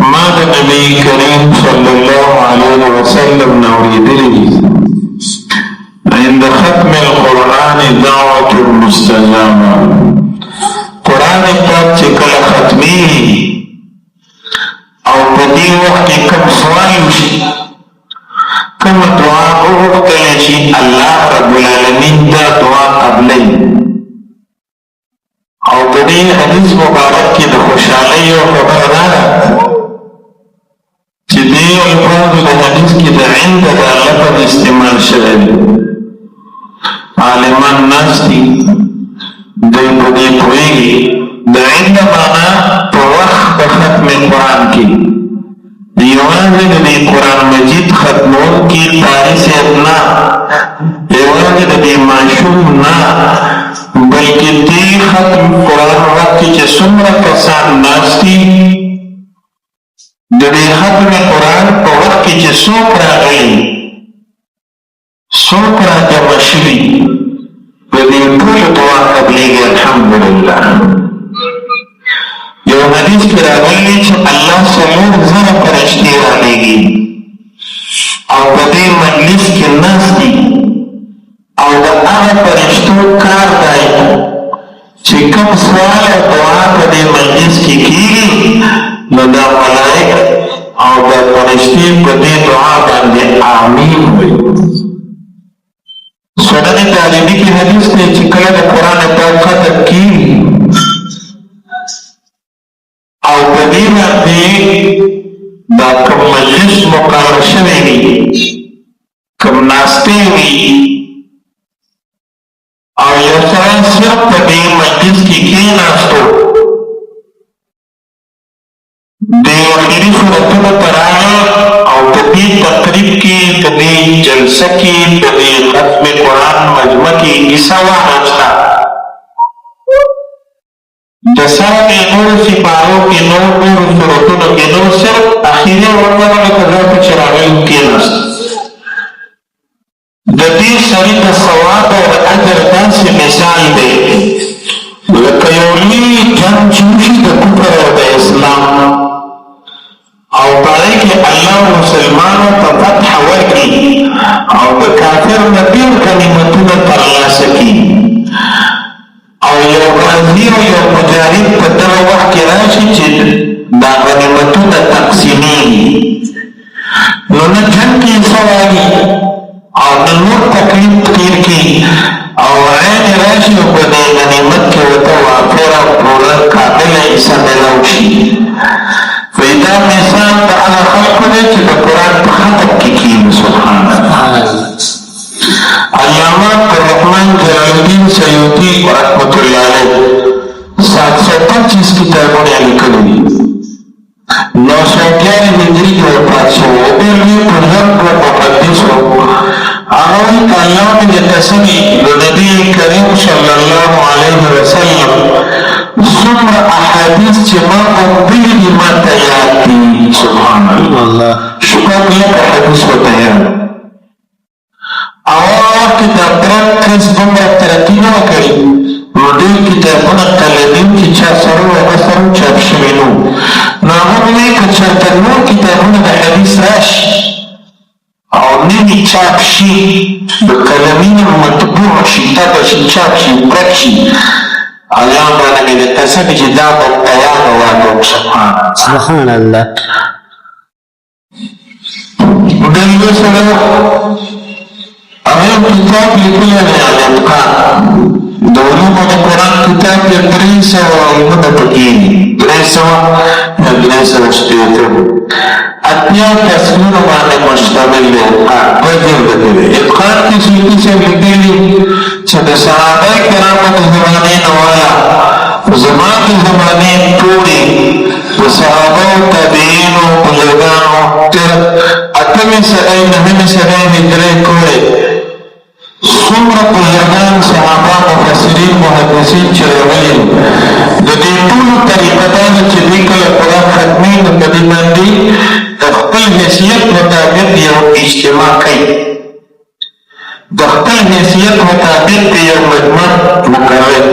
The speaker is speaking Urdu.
ما د نبی کریم صلی الله علیه وسلم نوریدلی عند ختم القرآن دعوة مستجابة. قرآن پاک چې کله ختمی او په دې وخت کې کوم سوال وشي، کوم دعا وغوښتل شي، الله رب العالمین دا دعا قبلوي. او په دې حدیث مبارک کې د خوشحالۍ یو خبره دا ده چې دې الفاظو د حدیث کې د عند دا لفظ استعمال شوی دی. عالمان ناست دي، دوی په دې پوهېږي د عند معنا په وخت د ختم قرآن کې یوازې د دې قرآن مجید ختمونکي قاري صاحب نه، یوازې د دې ماشوم نه، بلکې دې ختم قرآن وخت کې چې څومره کسان ناست دي، د دې ختم قرآن په وخت کې چې څوک راغلي، څوک راجمع شوي، په دې ټولو دعا قبلېږي. الحمدلله. یو حدیث کې راغلی چې الله 4,000 فرشتې رالېږي او په دې مجلس کې ناست دي، او د هغه فرشتو کار دی چې کوم سوال او دعا په دې مجلس کې کېږي، نو دا ملائک او دا فرشتې په دې دعا باندې آمین وایي. سنن ترمذی کې حدیث دی چې کله د قرآن پاک ختم کېږي او په دې باندې دا کوم مجلس مقرر شوی وي، کوم ناستې وي، او یو سړی صرف په دې مجلس کې کېناستو، د اخري سورتونو ته راغی او په دې تقریب کې، په دې جلسه کې، په دې ختم قرآن مجمع کې کیسه واخیسته، د سره کې نورو سپارو کې، نورو سورتونو کې، نو صرف اخري ورغله کذا چې راغلی کېناست. د دې سړي د ثواب او د اجر داسې مثال دی لکه یو لوی جنګ چې وشي د کفر او د اسلام، او په هغې کې الله مسلمانو ته فتح ورکړي او د کافر نه ډېر غنیمتونه ترلاسه کړي، او یو غازي او یو مجاهد په دغه وخت کې راشي چې دا غنیمتونه تقسیمېږي، نو نه جنګ کې څه وایي او د نور تکلیف تیر کی او عین راشي او په دې غنیمت کې ورته وافره پوره کامله حصه ملو شي. فدا مثال د هغه خلکو دی چې د قرآن په ختم کې کېږي. سبحان الله. علامه عبدالرحمن جلال الدین سیوطي رحمت الله علیه 725 کتابونه لیکلي دي. 911 هجري کې وفات شوی و. ډېر لوی بزرګ و محدث و. هغه وایي که الله مې درته سمي د نبي کریم صلی الله علیه وسلم څومره احادیث چې ما اورېدلي دي ما ته یاد دي. سبحان الله. شپږ لکه حدیث ورته یاد. اول وخت کې د افراد کس دومره ترقي نه وه کړې، نو ډېر کتابونه قلمي چې چا سره و هغه سره چاپ شوي نه وو، نو هغه وایي که چېرته نور کتابونه د حدیث راشي او نوي چاپ شي، د قلمي نه مطبوع شي، تبه شي، چاپ شي، ورک شي، الله باندې مې درته سمې چې دا به تیار واکړم. سبحان الله. ډېر یو سره هغه کتاب لیکلی دی الاتقان، د علومو د قرآن کتاب کې 300 علمونه پکې دي، 300 شپېته 80 فصلونو باندې مشتمل دی. دوه جلده کې دی. اتقان کې سیوطي صاحب لیکلي چې د صحابه کرامو د زمانې نه واله زما د زمانې ټولې د صحابه تابعینو بزرګانو تر 8مې سدۍ 9مې سدۍ هجرۍ پورې څومره بزرګان صحابه مفسرین محدثین چې راغلي د دې ټولو طریقه دا ده چې دوی کله قرآن ختمي نو په دې باندې د خپل حیثیت مطابق یو اجتماع کوي، د خپل حیثیت مطابق یو مجمع مقرر